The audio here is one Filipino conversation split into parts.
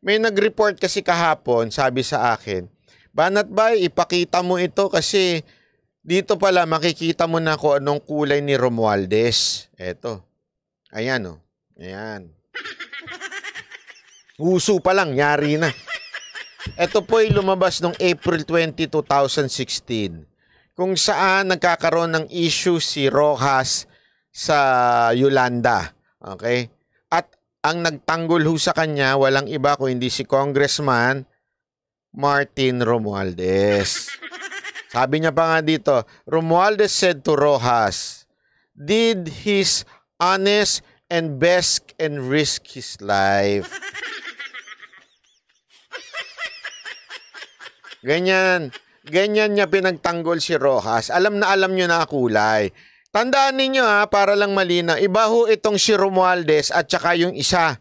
May nag-report kasi kahapon, sabi sa akin, Banat Bay, ipakita mo ito kasi dito pala makikita mo na kung anong kulay ni Romualdez. Eto. Ayan o. Ayan. Uso pa lang, yari na. Ito po'y lumabas noong April 20, 2016 kung saan nagkakaroon ng issue si Rojas sa Yolanda. Okay? At ang nagtanggol ho sa kanya, walang iba kung hindi si Congressman Martin Romualdez. Sabi niya pa nga dito, Romualdez said to Rojas, did his honest and best and risk his life. Ganyan niya pinagtanggol si Rojas. Alam na alam nyo na kulay. Tandaan ninyo para lang malinaw. Iba ho itong si Romualdez at saka yung isa.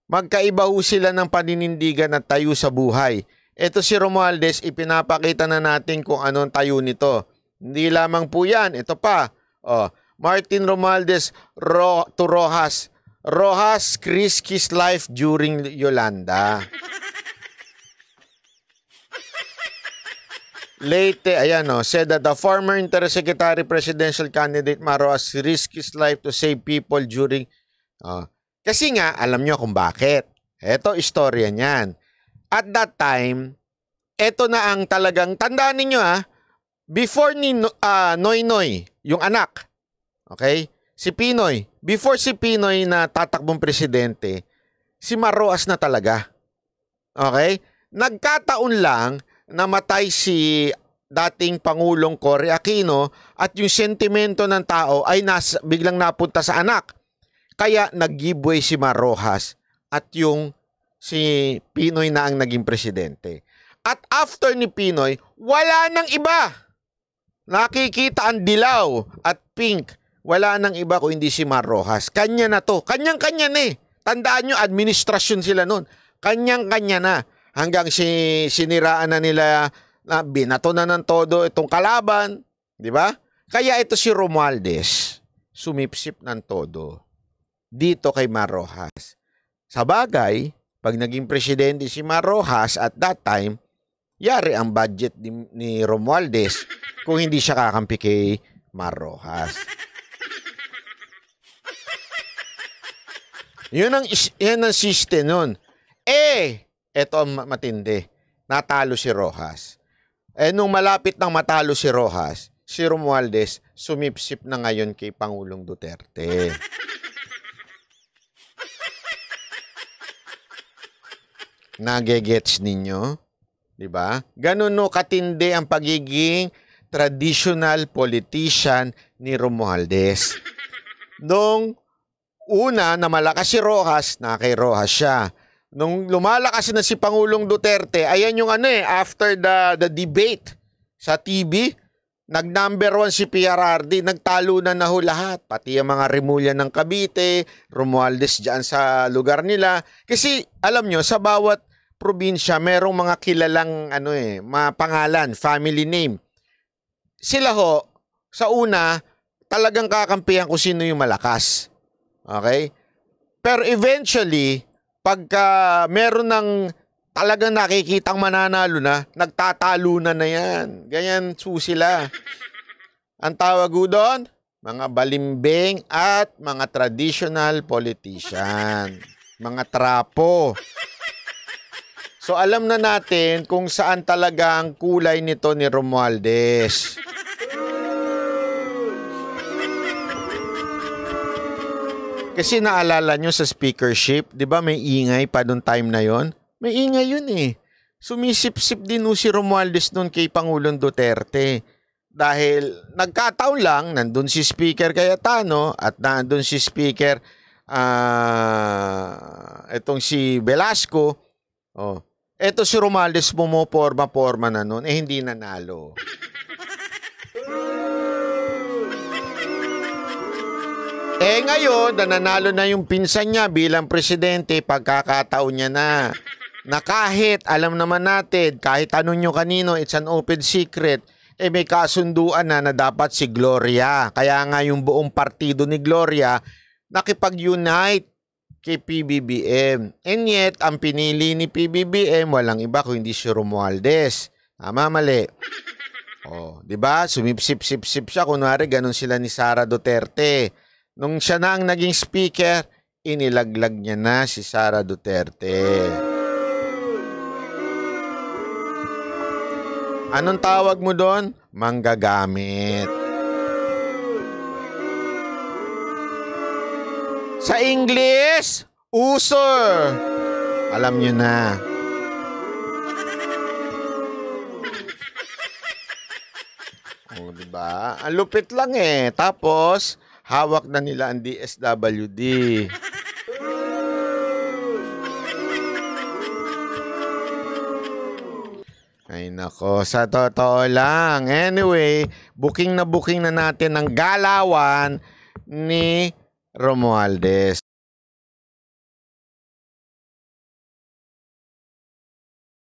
Magkaiba ho sila ng paninindigan at tayo sa buhay. Ito si Romualdez, ipinapakita na natin kung anong tayo nito. Hindi lamang po yan. Ito pa. Martin Romualdez to Rojas. Rojas risked his life during Yolanda. Late, ayan said that the former Undersecretary Presidential candidate Rojas risked his life to save people during... kasi nga, alam nyo kung bakit. Ito, istorya niyan. At that time, ito na ang talagang, tandaan ninyo before ni Noy Noy, yung anak, okay? Si Pinoy, before si Pinoy na tatakbong presidente, si Rojas na talaga. Okay? Nagkataon lang, namatay si dating Pangulong Cory Aquino at yung sentimento ng tao ay biglang napunta sa anak. Kaya nag-giveaway si Rojas at yung si Pinoy na ang naging presidente. At after ni Pinoy, wala nang iba. Nakikita ang dilaw at pink. Wala nang iba kung hindi si Rojas. Kanya na to. Kanyang-kanya na Tandaan nyo, administrasyon sila nun. Kanyang-kanya na. Hanggang siniraan na nila, na binato na ng todo itong kalaban. Di ba? Kaya ito si Romualdez, sumipsip ng todo dito kay Rojas. Sa bagay, pag naging presidente si Rojas at that time, yari ang budget ni Romualdez kung hindi siya kakampi kay Rojas. Yan ang system nun. Ito ang matindi. Natalo si Rojas. Nung malapit nang matalo si Rojas, si Romualdez sumipsip na ngayon kay Pangulong Duterte. Nagegets ninyo? Diba? Ganun katindi ang pagiging traditional politician ni Romualdez. Nung una na malakas si Rojas, na kay Rojas siya. Nung lumalakas na si Pangulong Duterte, ayan yung after the debate sa TV, nag-number 1 si PRRD, nagtalo na ho lahat. Pati ang mga Remulla ng Cavite, Romualdez dyan sa lugar nila. Kasi alam nyo, sa bawat probinsya, merong mga kilalang mga pangalan, family name. Sila sa una, talagang kakampihan kung sino yung malakas. Okay? Pero eventually, pagka meron ng talagang nakikitang mananalo na, nagtatalo na yan. Ganyan sila. Ang tawag doon, mga balimbing at mga traditional politician. Mga trapo. So alam na natin kung saan talaga ang kulay nito ni Romualdez. Kasi naalala nyo sa speakership, di ba may ingay pa noong time na yon? May ingay yun Sumisip-sip din si Romualdez noon kay Pangulong Duterte. Dahil nagkataon lang, nandun si Speaker Cayetano at nandun si Speaker itong si Velasco. Eto si Romualdez pumoporma-porma na noon, hindi nanalo. Ngayon, nanalo na yung pinsan niya bilang presidente, pagkakataon niya na kahit, alam naman natin, kahit tanong nyo kanino, it's an open secret, may kasunduan na dapat si Gloria. Kaya nga yung buong partido ni Gloria, nakipag-unite kay PBBM. And yet, ang pinili ni PBBM, walang iba kung hindi si Romualdez. Tama, mali. Oh, 'di ba? Sumipsip-sip-sip siya, kunwari ganun sila ni Sara Duterte. Nung siya na ang naging speaker, inilaglag niya na si Sara Duterte. Anong tawag mo doon? Manggagamit. Sa English, user. Alam niyo na. O, diba? Ang lupit lang eh. Tapos, hawak na nila ang DSWD. Ay nako, sa totoo lang. Anyway, booking na natin ng galawan ni Romualdez.